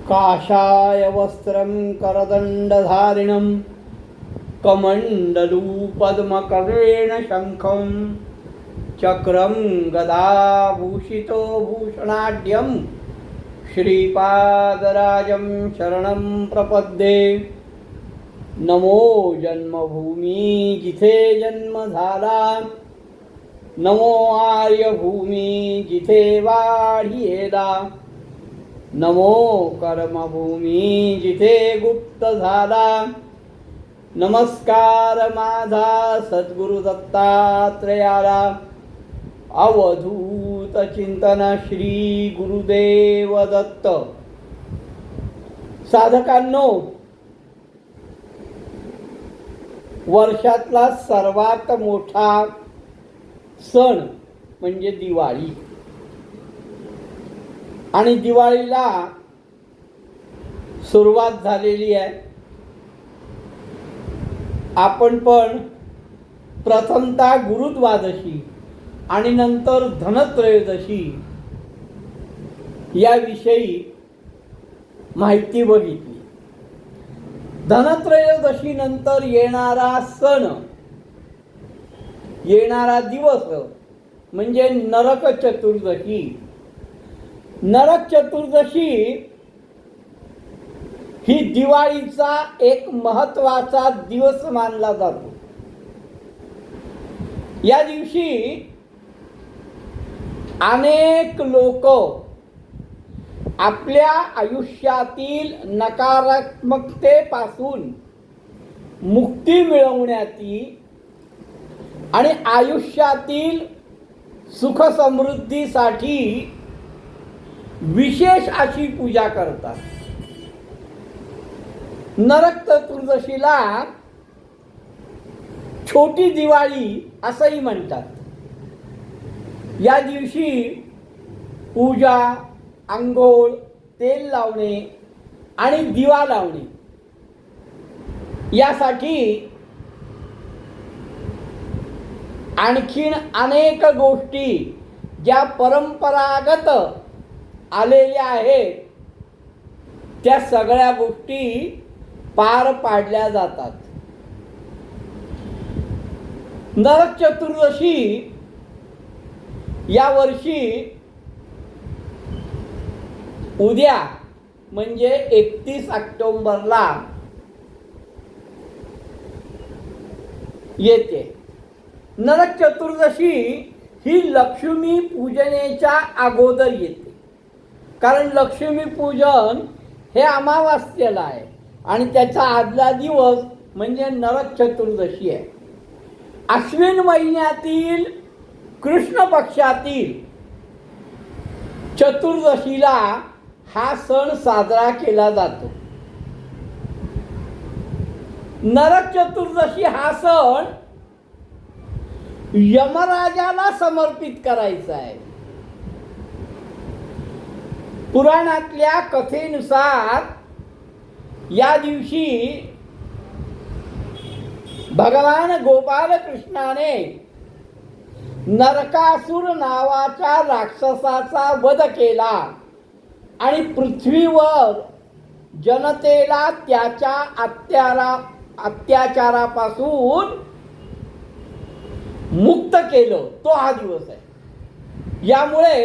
काषाय वस्त्रं करदण्डधारिणं कमण्डलूपद्मकर्णेन शङ्खं चक्रं गदाभूषितो भूषणाढ्यं श्रीपादराजं शरणं प्रपद्ये। नमो जन्मभूमी जिथे जन्म झाला, नमो आर्यभूमी जिथे वाढियेला, नमो कर्मभूमी जिथे गुप्त झाला। नमस्कार माझा सद्गुरु दत्तात्रेयाला, अवधूत चिंतन श्री गुरुदेव दत्त। साधकांनो, वर्षातला सर्वात मोठा सण म्हणजे दिवाळी, आणि दिवाळीला सुरुवात झालेली आहे। आपण पण प्रथमतः गुरुद्वादशी आणि नंतर धनत्रयोदशी याविषयी माहिती बघितली। धनत्रयोदशी नंतर येणारा सण, येणारा दिवस म्हणजे नरक चतुर्दशी। नरक चतुर्दशी ही दिवाळीचा एक महत्त्वाचा दिवस मानला जातो। या दिवशी अनेक लोक आपल्या आयुष्यातील नकारात्मकतेपासून मुक्ती मिळवण्याची आणि आयुष्यातील सुख समृद्धीसाठी विशेष अशी पूजा करतात। नरक चतुर्दशीला छोटी दिवाळी असंही म्हणतात। या दिवशी पूजा, अंघोळ, तेल लावणे आणि दिवा लावणे यासाठी आणखीन अनेक गोष्टी ज्या परंपरागत आलेल्या आहेत त्या सगळ्या गोष्टी पार पाडल्या जातात। नरक चतुर्दशी या वर्षी उद्या म्हणजे 31 ऑक्टोबरला येते। नरक चतुर्दशी ही लक्ष्मी पूजनेच्या अगोदर येते, कारण लक्ष्मी पूजन हे अमावास्येला आहे आणि त्याचा आदला दिवस म्हणजे नरक चतुर्दशी आहे। अश्विन महिन्यातील कृष्ण पक्षातील चतुर्दशीला हा सण साजरा केला जातो। नरक चतुर्दशी हा सण यमराजाला समर्पित करायचा आहे। पुराणातल्या कथेनुसार या दिवशी भगवान गोपाल कृष्णाने नरकासुर नावाच्या राक्षसाचा वध केला आणि पृथ्वीवर जनतेला त्याच्या अत्याचारापासून मुक्त केलं, तो हा दिवस आहे। यामुळे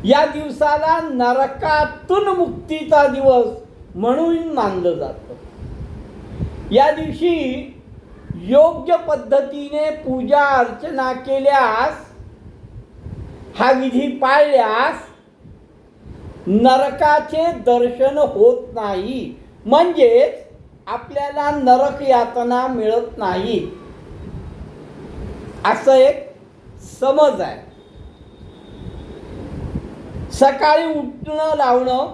या दिवसाला नरकातून मुक्तीचा दिवस म्हणून मानलं जातं। या दिवशी योग्य पद्धतीने पूजा अर्चना केल्यास, हा विधी पाळल्यास नरकाचे दर्शन होत नाही, म्हणजेच आपल्याला नरक यातना मिळत नाही असं एक समज आहे। सकाळी उठणं लावणं,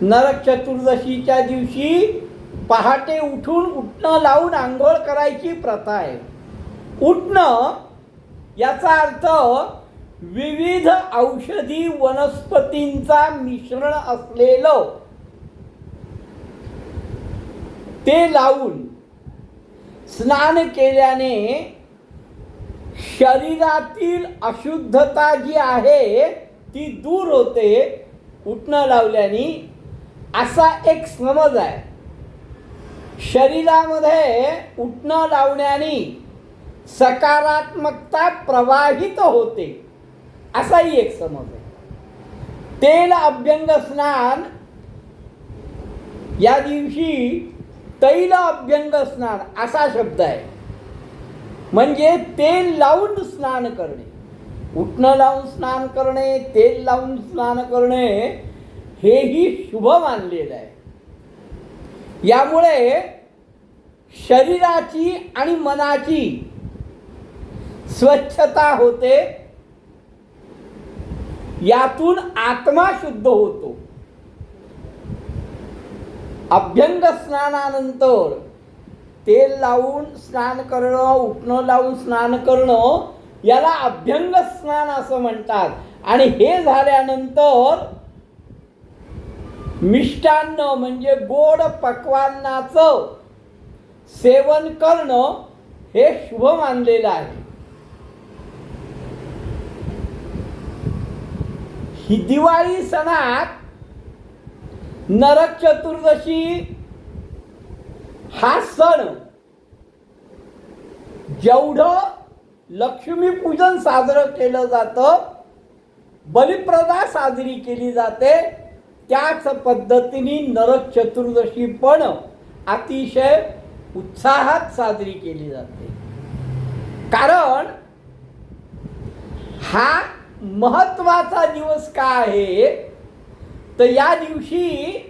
नरक चतुर्दशीच्या दिवशी पहाटे उठणं लावून आंघोळ करायची प्रथा आहे। उठणं याचा अर्थ विविध औषधी वनस्पतींचा मिश्रण असलेलं ते लावून स्नान केल्याने शरीरातील अशुद्धता जी आहे ती दूर होते उठणं लावल्याने असा एक समज आहे. शरीरामध्ये उठणं लावण्याने सकारात्मकता प्रवाहित होते, असाही एक समज आहे. तेल अभ्यंग स्नान, या दिवशी तैल अभ्यंग स्नान असा शब्द आहे. म्हणजे तेल लावून स्नान करणे, उठणं लावून स्नान करणे, तेल लावून स्नान करणे, हेही शुभ मानलेलं आहे. यामुळे शरीराची आणि मनाची स्वच्छता होते, यातून आत्मा शुद्ध होतो. अभ्यंग स्नानानंतर तेल लावून स्नान करणं, उठणं लावून स्नान करणं, याला अभ्यंग स्नान असं म्हणतात. आणि हे झाल्यानंतर मिष्टान्न म्हणजे गोड पक्वान्नाचं सेवन करणं हे शुभ मानलेलं आहे. ही दिवाळी सणात नरक चतुर्दशी हा सण जेवढं लक्ष्मीपूजन साजरं केलं जातं, बलिप्रदा साजरी केली जाते, त्याच पद्धतीने नरक चतुर्दशी पण अतिशय उत्साहात साजरी केली जाते. कारण हा महत्वाचा दिवस का आहे, तर या दिवशी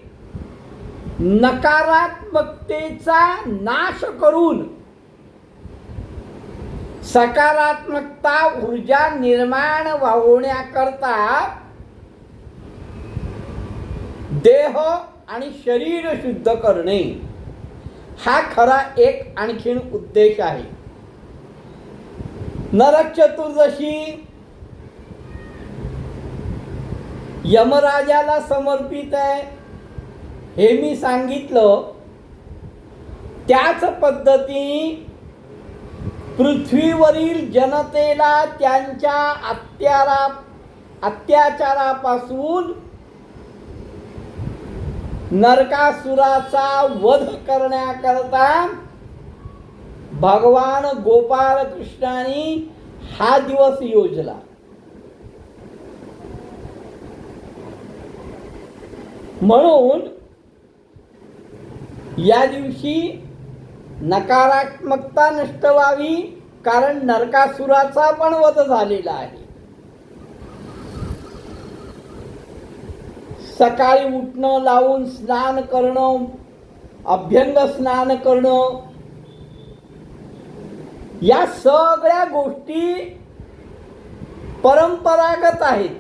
नकारात्मकतेचा नाश करून सकारात्मकता ऊर्जा निर्माण होण्याकरता देह आणि शरीर शुद्ध करणे हा खरा एक आणखीन उद्देश आहे. नरक चतुर्दशी यमराजाला समर्पित आहे, हे मी सांगितलं. त्याच पद्धतीने पृथ्वीवरील जनतेला त्यांच्या अत्याचारापासून नरकासुराचा वध करण्याकरता भगवान गोपाळ कृष्णाने हा दिवस योजला. म्हणून या दिवशी नकारात्मकता नष्ट व्हावी, कारण नरकासुराचा पण वध झालेला आहे. सकाळी उठणं लावून स्नान करणं, अभ्यंग स्नान करणं, या सगळ्या गोष्टी परंपरागत आहेत.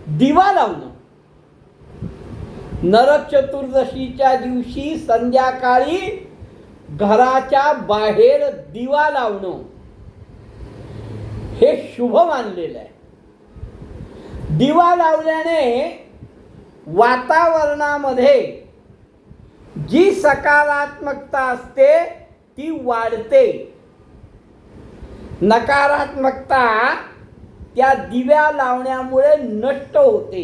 दिवा लावणं, नरक चतुर्दशीच्या दिवशी संध्याकाळी घराच्या बाहेर दिवा लावणं हे शुभ मानलेलं आहे. दिवा लावल्याने वातावरणामध्ये जी सकारात्मकता असते ती वाढते, नकारात्मकता त्या दिव्या लावण्यामुळे नष्ट होते.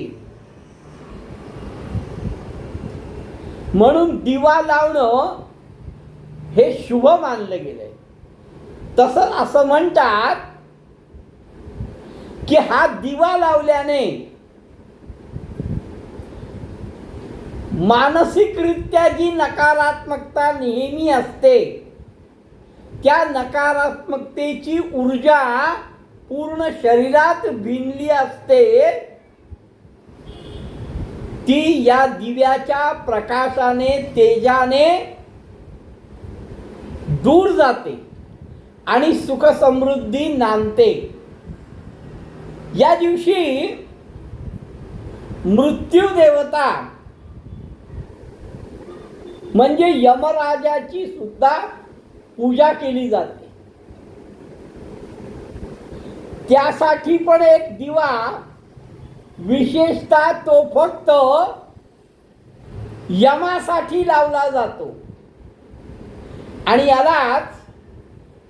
म्हणून दिवा लावणं हे शुभ मानलं गेलंय. तसं असं म्हणतात की हा दिवा लावल्याने मानसिकरित्या जी नकारात्मकता नेहमी असते, त्या नकारात्मकतेची ऊर्जा पूर्ण शरीरात भिनली असते, ती या दिव्याच्या प्रकाशाने, तेजाने दूर जाते आणि सुख समृद्धी नांदते. या दिवशी मृत्यू देवता म्हणजे यमराजाची सुद्धा पूजा केली जाते. त्यासाठी पण एक दिवा विशेषतः तो फक्त यमासाठी लावला जातो आणि यालाच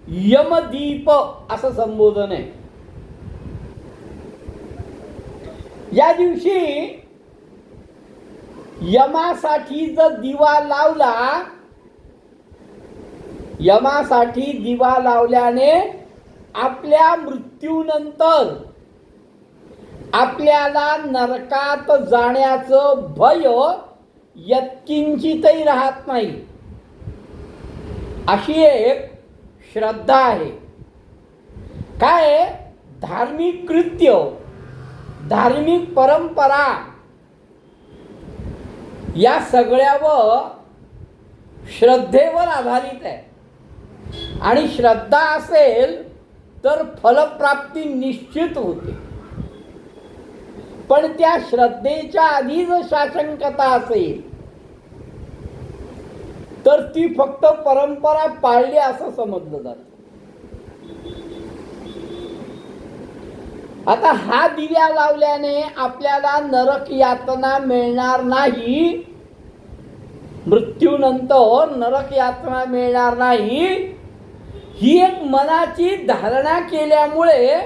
यमदीप असं संबोधन आहे. या दिवशी यमासाठी जर दिवा लावला, यमासाठी दिवा लावल्याने आपल्या मृत्यूनंतर आपल्याला नरकात जाण्याचं भय यत्किंचितही राहत नाही, अशी एक श्रद्धा आहे. काय? धार्मिक कृत्य, धार्मिक परंपरा या सगळ्यावर श्रद्धेवर आधारित आहे. आणि श्रद्धा असेल तर फलप्राप्ती निश्चित होते. पण त्या श्रद्धेच्या आधी जर साशंकता असेल तर ती फक्त परंपरा पाळली असं समजलं जातं. आता हा दिव्या लावल्याने आपल्याला नरक यातना मिळणार नाही, मृत्यूनंतर नरक यातना मिळणार नाही, ही एक मनाची धारणा केल्यामुळे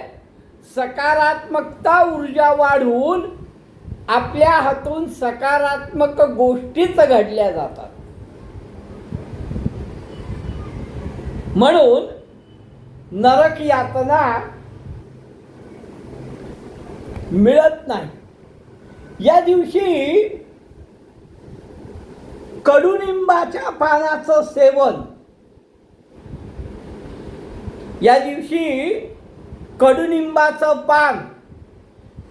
सकारात्मकता ऊर्जा वाढून आपल्या हातून सकारात्मक गोष्टीच घडल्या जातात. म्हणून नरक यातना मिळत नाही. या दिवशी कडुनिंबाच्या पानाचं सेवन, या दिवशी कडुनिंबाचं पान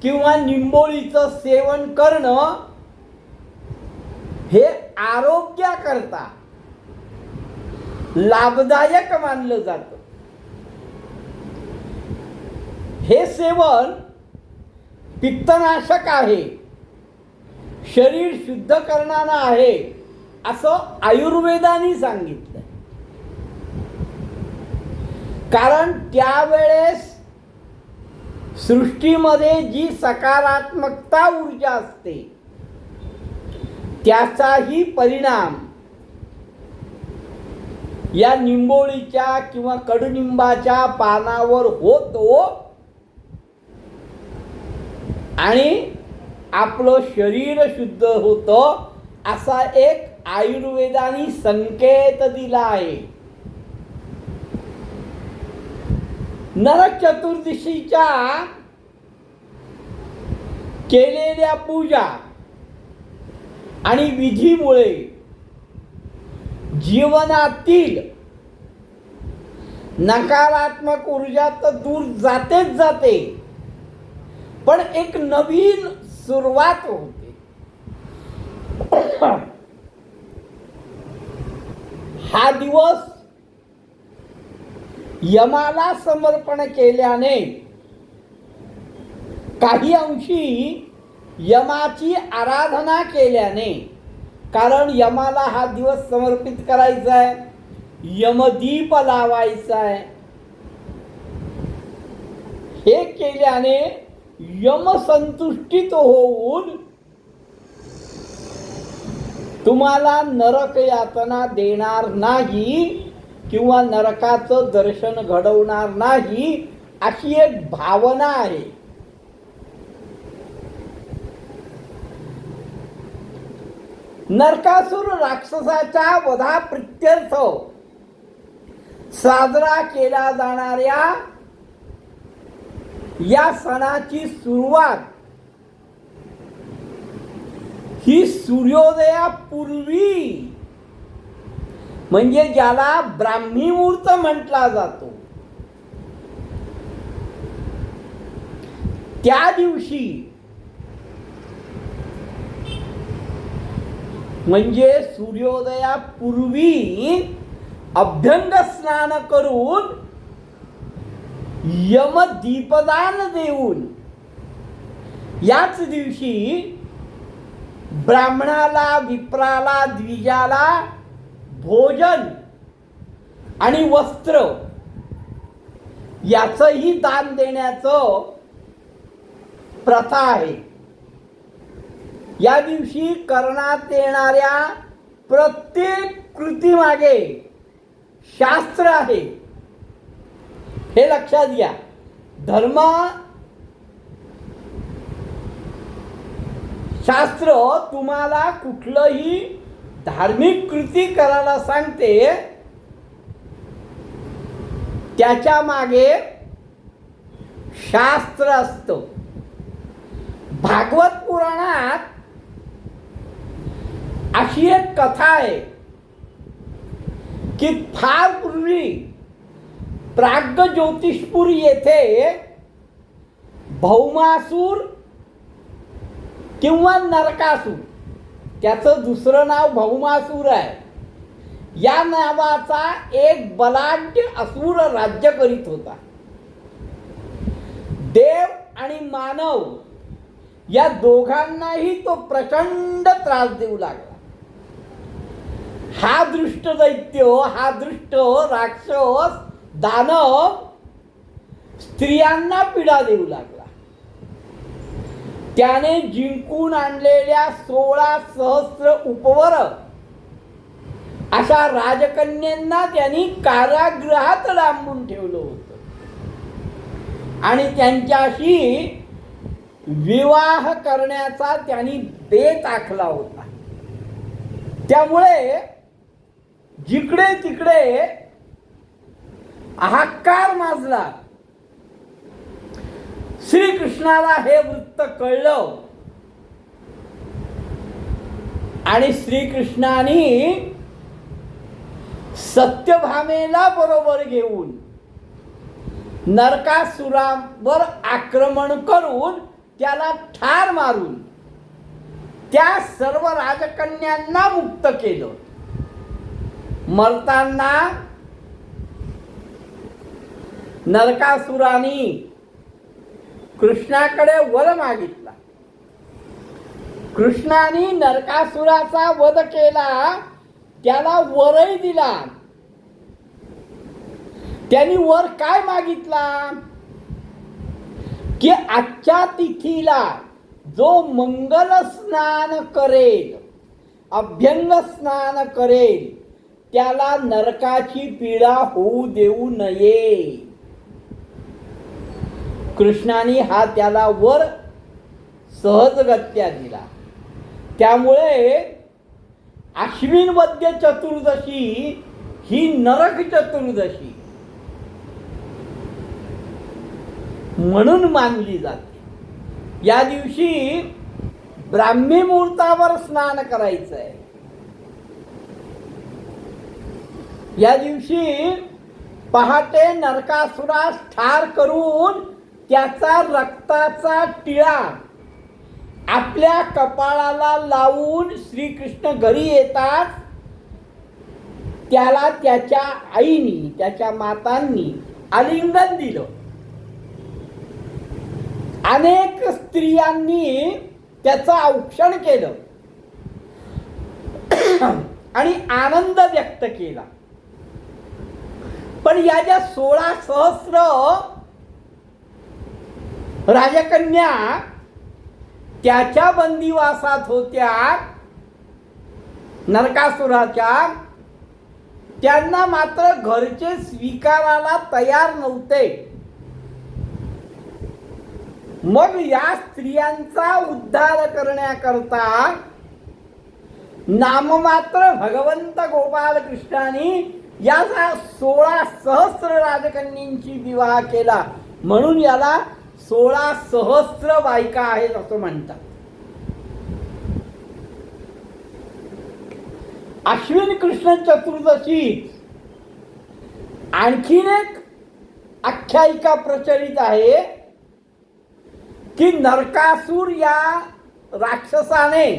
किंवा निंबोळीचं सेवन करणं हे आरोग्याकरता लाभदायक मानलं जातं. हे सेवन पित्तनाशक आहे, शरीर शुद्ध करणारं आहे असं आयुर्वेदाने सांगितलं. कारण त्यावेळेस सृष्टीमध्ये जी सकारात्मकता ऊर्जा असते त्याचाही परिणाम या निंबोळीच्या किंवा कडुनिंबाच्या पानावर होतो आणि आपलं शरीर शुद्ध होतं असा एक आयुर्वेदाने संकेत दिला आहे. नरक चतुर्दशीच्या केलेल्या पूजा आणि विधीमुळे जीवनातील नकारात्मक ऊर्जा तर दूर जातेच जाते, पण एक नवीन सुरुवात होते. हा दिवस यमाला समर्पण केल्याने काही अंशी यमाची आराधना केल्याने, कारण यमाला हा दिवस समर्पित करायचा आहे, यमदीप लावायचा आहे, हे केल्याने यम संतुष्टित होऊन तुम्हाला नरक यातना देणार नाही किंवा नरकाचं दर्शन घडवणार नाही अशी एक भावना आहे. नरकासुर राक्षसाच्या वधाप्रित्यर्थ साजरा केला जाणाऱ्या या सणाची सुरुवात ही सूर्योदयापूर्वी, म्हणजे ज्याला ब्राह्मी मुहूर्त म्हटला जातो, त्या दिवशी म्हणजे सूर्योदयापूर्वी अभ्यंग स्नान करून यम दीपदान देऊन याच दिवशी ब्राह्मणाला, विप्राला, द्विजाला भोजन आणि वस्त्र याचंही दान देण्याचं प्रथा आहे. या दिवशी करण्यात येणाऱ्या प्रत्येक कृतीमागे शास्त्र आहे, हे लक्षात घ्या. शास्त्र तुम्हाला कुठलंही धार्मिक कृती करायला सांगते, त्याच्या मागे शास्त्र असतं. भागवत पुराणात अशी एक कथा आहे की फार पूर्वी प्राग्ज्योतिषपूर येथे भौमासूर किंवा नरकासूर, त्याचं दुसरं नाव भौमासूर आहे, या नावाचा एक बलाढ्य असुर राज्य करीत होता. देव आणि मानव या दोघांनाही तो प्रचंड त्रास देऊ लागला. हा दृष्ट दैत्य, हा दृष्ट राक्षस दानव स्त्रियांना पीडा देऊ लागला. त्याने जिंकून आणलेल्या 16,000 उपवर अशा राजकन्यांना त्यांनी कारागृहात डांबून ठेवलं होतं आणि त्यांच्याशी विवाह करण्याचा त्यांनी बेत आखला होता. त्यामुळे जिकडे तिकडे हाहाकार माजला. श्रीकृष्णाला हे वृत्त कळलं आणि श्रीकृष्णाने सत्यभामेला बरोबर घेऊन नरकासुरावर आक्रमण करून त्याला ठार मारून त्या सर्व राजकन्यांना मुक्त केलं. मरताना नरकासुराने कृष्णाकडे वर मागितला. कृष्णाने नरकासुराचा वध केला, त्याला वरही दिला. त्यांनी वर काय मागितला की आजच्या तिथीला जो मंगल स्नान करेल, अभ्यंग स्नान करेल, त्याला नरकाची पीडा होऊ देऊ नये. कृष्णाने हा त्याला वर सहजगत्या दिला. त्यामुळे आश्विन वद्य चतुर्दशी ही नरक चतुर्दशी म्हणून मानली जाते. या दिवशी ब्राह्मी मुहूर्तावर स्नान करायचं आहे. या दिवशी पहाटे नरकासुरास ठार करून त्याचा रक्ताचा टिळा आपल्या कपाळाला लावून श्रीकृष्ण घरी येतात. त्याला त्याच्या आईनी, त्याच्या मातांनी आलिंगन दिलं. अनेक स्त्रियांनी त्याचं औक्षण केलं आणि आनंद व्यक्त केला. पण या ज्या 16,000 राजकन्या त्याच्या बंदिवासात होत्या नरकासुराच्या, त्यांना मात्र घरचे स्वीकारायला तयार नव्हते. मग या स्त्रियांचा उद्धार करण्याकरता नाममात्र भगवंत गोपाल कृष्णाने या 16,000 राजकन्यांची विवाह केला. म्हणून याला 16,000 बायका आहेत असं म्हणतात. आश्विन कृष्ण चतुर्दशी आणखीन एक आख्यायिका प्रचलित आहे की नरकासूर या राक्षसाने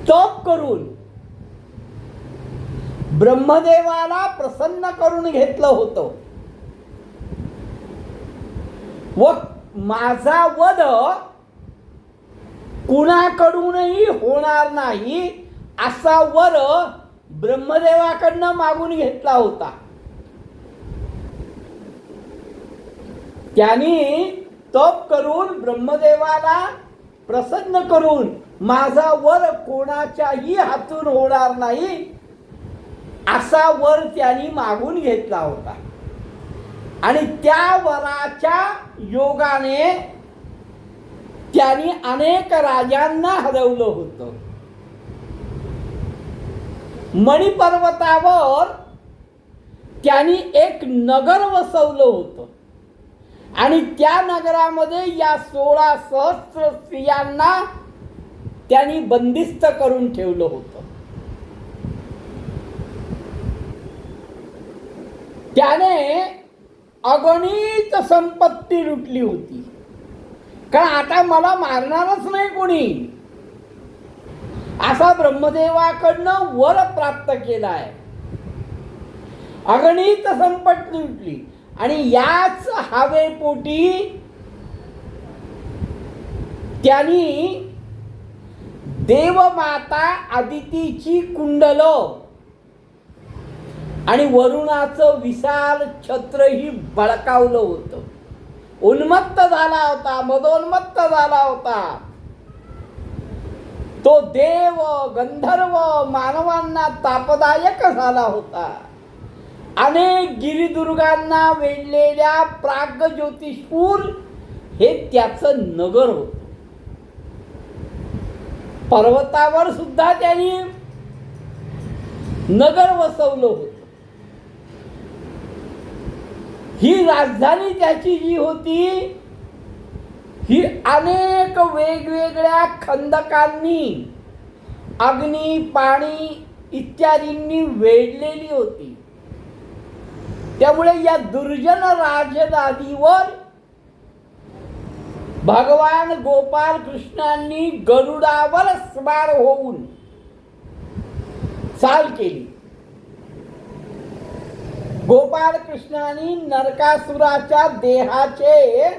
तप करून ब्रह्मदेवाला प्रसन्न करून घेतलं होतं व माझा वध कुणाकडूनही होणार नाही असा वर ब्रह्मदेवाकडनं मागून घेतला होता. त्यांनी तप करून ब्रह्मदेवाला प्रसन्न करून माझा वर कोणाच्याही हातून होणार नाही असा वर त्यांनी मागून घेतला होता. आणि त्या वराच्या योगाने त्यांनी अनेक राजांना हरवलं होतं. मणिपर्वतावर त्यांनी एक नगर वसवलं होतं आणि त्या नगरामध्ये या 16 सहस्र स्त्रियांना त्यांनी बंदिस्त करून ठेवलं होतं. त्याने अगणित संपत्ती लुटली होती, कारण आता मला मारणारच नाही कोणी असा ब्रह्मदेवाकडनं वर प्राप्त केलाय. अगणित संपत्ती लुटली आणि याच हवेपोटी त्यांनी देवमाता अदितीची कुंडल आणि वरुणाचं विशाल छत्रही बळकावलं होतं. उन्मत्त झाला होता, मदोन्मत्त झाला होता. तो देव गंधर्व मानवांना तापदायक झाला होता. अनेक गिरिदुर्गांना वेढलेल्या प्राग्ज्योतिषपूर हे त्याचं नगर होतं. पर्वतावर सुद्धा त्यांनी नगर वसवलं होतं. ही राजधानी त्याची जी होती ही अनेक वेगवेगळ्या खंदकांनी, अग्नी, पाणी इत्यादींनी वेढलेली होती. त्यामुळे या दुर्जन राजधानीवर भगवान गोपाल कृष्णांनी गरुडावर स्वार होऊन चाल केली. गोपाल कृष्णांनी नरकासुराच्या देहाचे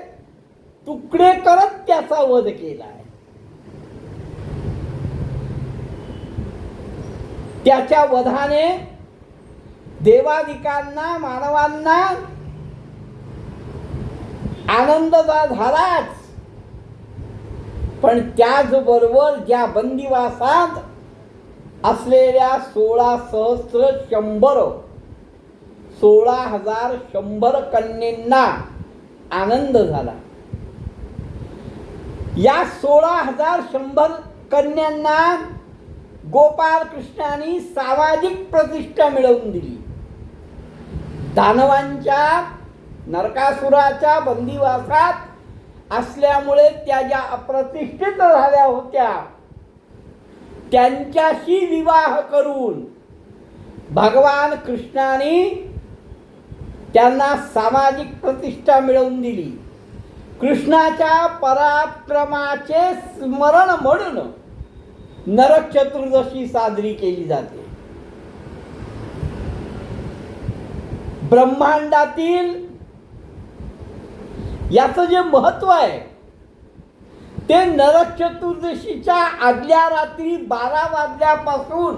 तुकडे करत त्याचा वध केलाय. त्याच्या वधाने देवादिकांना, मानवांना आनंद झालाच, पण त्याचबरोबर ज्या बंदिवासात असलेल्या 16,100 कन्येंना आनंद झाला. या 16,100 कन्यांना गोपाल कृष्णांनी सामाजिक प्रतिष्ठा मिळवून दिली. दानवांच्या, नरकासुराच्या बंदिवासात असल्यामुळे त्या ज्या अप्रतिष्ठित झाल्या होत्या त्यांच्याशी विवाह करून भगवान कृष्णाने त्यांना सामाजिक प्रतिष्ठा मिळवून दिली. कृष्णाच्या पराक्रमाचे स्मरण म्हणून नरक चतुर्दशी साजरी केली जाते. ब्रह्मांडातील याचं जे महत्व आहे ते नरक चतुर्दशीच्या आदल्या रात्री 12 वाजल्यापासून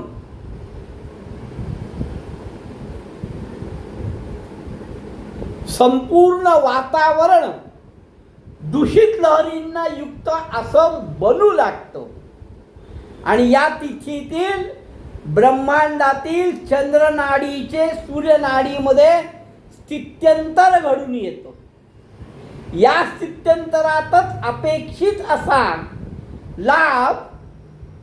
संपूर्ण वातावरण दूषित लहरींना युक्त असं बनू लागतं आणि या तिथीतील ब्रह्मांडातील चंद्रनाडीचे सूर्यनाडीमध्ये स्थित्यंतर घडून येतं. या स्थित्यंतरातच अपेक्षित असा लाभ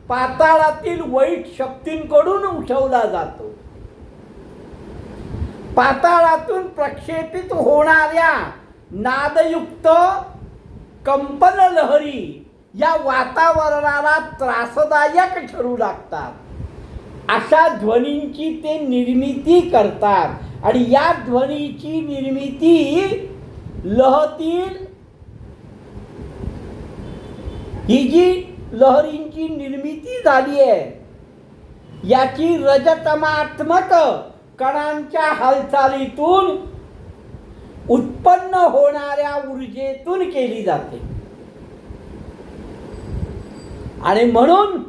पाताळातील वाईट शक्तींकडून उठवला जातो. पाताळातून प्रक्षेपित होणाऱ्या नादयुक्त कंपन लहरी या वातावरणाला त्रासदायक ठरू लागतात. अशा ध्वनींची ते निर्मिती करतात आणि या ध्वनीची निर्मिती लहरीतील ही जी लहरींची निर्मिती झाली आहे याची रजतमात्मक कणांच्या हालचालीतून उत्पन्न होणाऱ्या ऊर्जेतून केली जाते. आणि म्हणून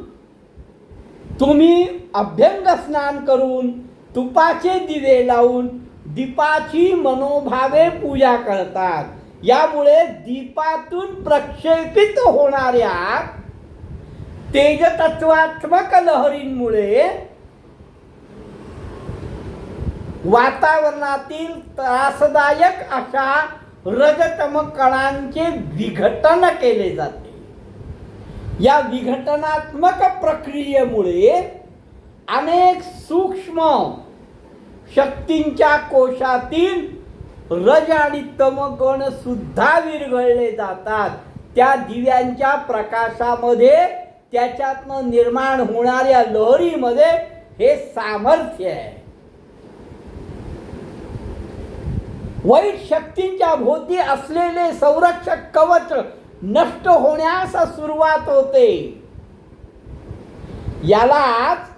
तुम्ही अभ्यंग स्नान करून तुपाचे दिवे लावून दीपाची मनोभावे पूजा करतात. यामुळे दीपातून प्रक्षेपित होणाऱ्या तेजतत्वात्मक लहरींमुळे वातावरणातील त्रासदायक अशा रजतम कणांचे विघटन केले जाते. या विघटनात्मक प्रक्रियेमुळे अनेक सूक्ष्म शक्तींच्या कोशातील रज आणि तमगण सुद्धा विरघळले जातात. त्या दिव्यांच्या प्रकाशामध्ये त्याच्यातनं निर्माण होणाऱ्या लहरीमध्ये हे सामर्थ्य आहे. वाईट शक्तींच्या भोवती असलेले संरक्षक कवच नष्ट होण्यास सुरुवात होते. यालाच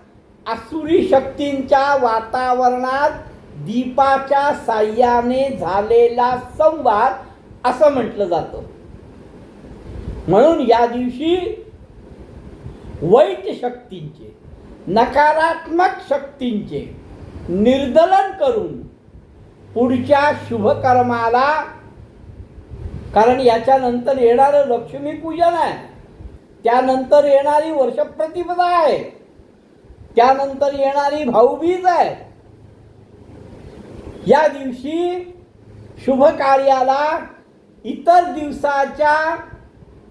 आसुरी शक्तींच्या वातावरणात दीपाच्या साह्याने झालेला संवार असं म्हटलं जातं. म्हणून या दिवशी वाईट शक्तींचे, नकारात्मक शक्तींचे निर्दलन करून पुढच्या शुभकर्माला, कारण याच्यानंतर येणारं लक्ष्मीपूजन आहे, त्यानंतर येणारी वर्षप्रतिपदा आहे, त्यानंतर येणारी भाऊबीज आहे. या दिवशी शुभ कार्याला इतर दिवसाच्या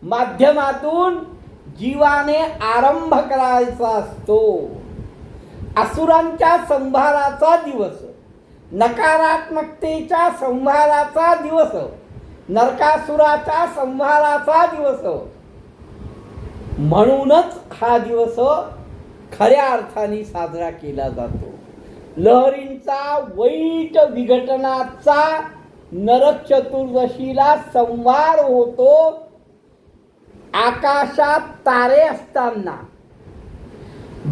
माध्यमातून जीवाने आरंभ करायचा असतो. असुरांच्या संहाराचा दिवस, नकारात्मकतेच्या संहाराचा दिवस, नरकासुराच्या संहाराचा दिवस. म्हणूनच हा दिवस खऱ्या अर्थाने साजरा केला जातो. लहरींचा वाईट विघटनाचा नरक चतुर्दशीला संवार होतो. आकाशात तारे असताना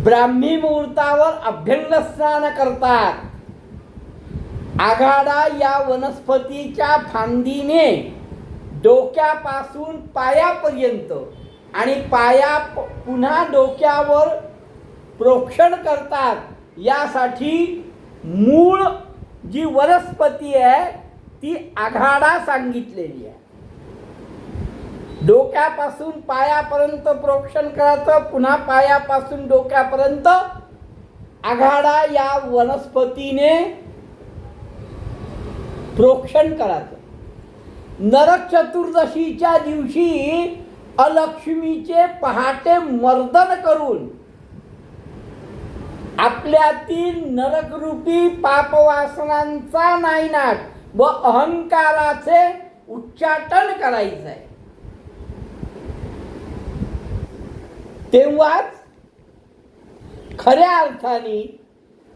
ब्राह्मी मुहूर्तावर अभ्यंग स्नान करतात. आघाडा या वनस्पतीच्या फांदीने डोक्यापासून पायापर्यंत आणि पुन्हा डोक्यावर प्रोक्षण करतात. यासाठी मूळ जी वनस्पती आहे ती आघाडा सांगितलेली आहे. डोक्यापासून पायापर्यंत प्रोक्षण करायचं, पुन्हा पायापासून डोक्यापर्यंत आघाडा या वनस्पतीने प्रोक्षण करायचं. नरक चतुर्दशीच्या दिवशी अलक्ष्मीचे पहाटे मर्दन करून आपल्यातील नरकरूपी पापवासनांचा नायनाट व अहंकाराचे उच्चाटन करायचं आहे. तेव्हाच खऱ्या अर्थाने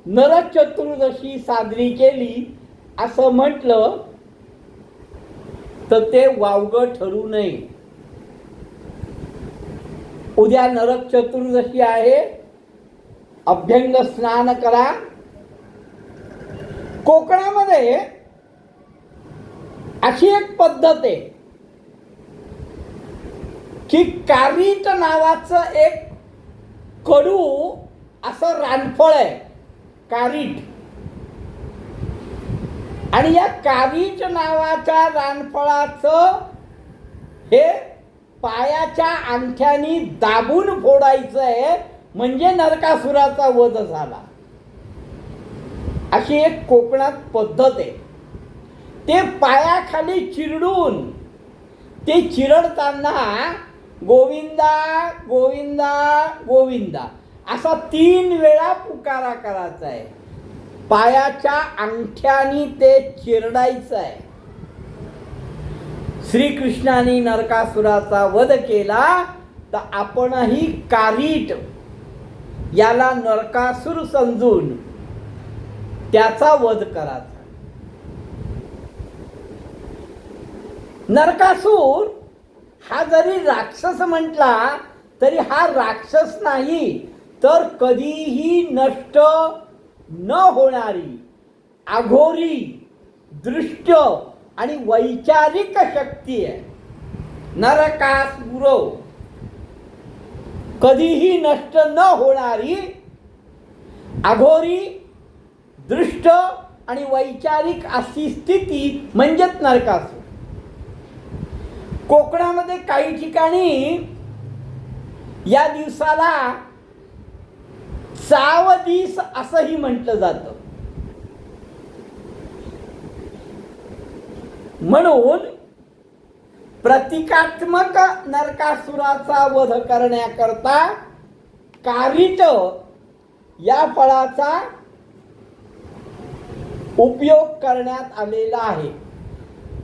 नरक चतुर्दशी साजरी केली असं म्हटलं तर ते वावगं ठरू नये. उद्या नरक चतुर्दशी आहे. अभ्यंग स्नान करा. कोकणामध्ये अशी एक पद्धत आहे की कारीट नावाचं एक कडू असं रानफळ आहे. कारीट. आणि या कारीट नावाच्या रानफळाचं हे पायाच्या अंगठ्यानी दाबून फोडायचं आहे, म्हणजे नरकासुराचा वध झाला. अशी एक कोकणात पद्धत आहे. ते पायाखाली चिरडून ते चिरडताना गोविंदा गोविंदा गोविंदा असा 3 वेळा पुकारा करायचा आहे. पायाच्या अंगठ्यानी ते चिरडायचं आहे. श्रीकृष्णाने नरकासुराचा वध केला तर आपणही कारीट याला नरकासुर समजून त्याचा वध करायचा. नरकासुर हा जरी राक्षस म्हटला तरी हा राक्षस नाही, तर कधीही नष्ट न होणारी अघोरी, दृष्ट आणि वैचारिक शक्ती आहे. नरकासुर कधीही नष्ट न होणारी अघोरी, दृष्ट आणि वैचारिक अशी स्थिती म्हणजेच नरकासुर. कोकणामध्ये काही ठिकाणी या दिवसाला चावदीस असंही म्हटलं जातं. म्हणून प्रतिकात्मक नरकासुराचा वध करण्याकरता कारिट या फळाचा उपयोग करण्यात आलेला आहे.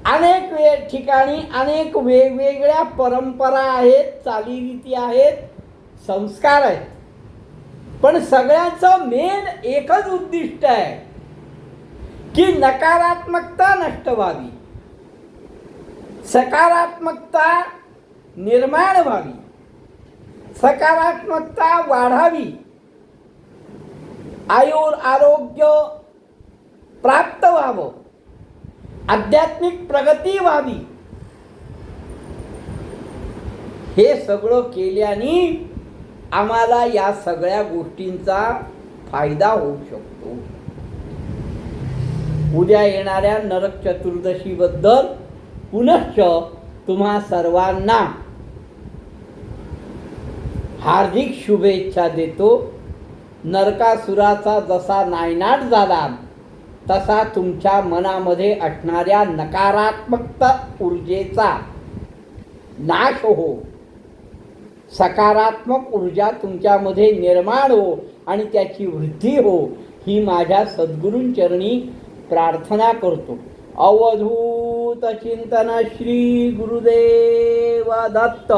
अनेक ठिकाणी अनेक वेगवेगळ्या परंपरा आहेत, चालीरीती आहेत, संस्कार आहेत, पण सगळ्याचं मेन एकच उद्दिष्ट आहे की नकारात्मकता नष्ट व्हावी, सकारात्मकता निर्माण व्हावी, सकारात्मकता वाढावी, आरोग्य प्राप्त व्हावं, आध्यात्मिक प्रगती व्हावी. हे सगळं केल्याने आम्हाला या सगळ्या गोष्टींचा फायदा होऊ शकतो. उद्या येणाऱ्या नरक चतुर्दशीबद्दल पुनश्च तुम्हा सर्वांना हार्दिक शुभेच्छा देतो. नरकासुराचा जसा नायनाट झाला तसा तुमच्या मनामध्ये असणाऱ्या नकारात्मक ऊर्जेचा नाश हो, सकारात्मक ऊर्जा तुमच्यामध्ये निर्माण हो आणि त्याची वृद्धी हो, ही माझ्या सद्गुरूंचरणी प्रार्थना करतो. अवधूत चिंतन श्री गुरुदेव दत्त.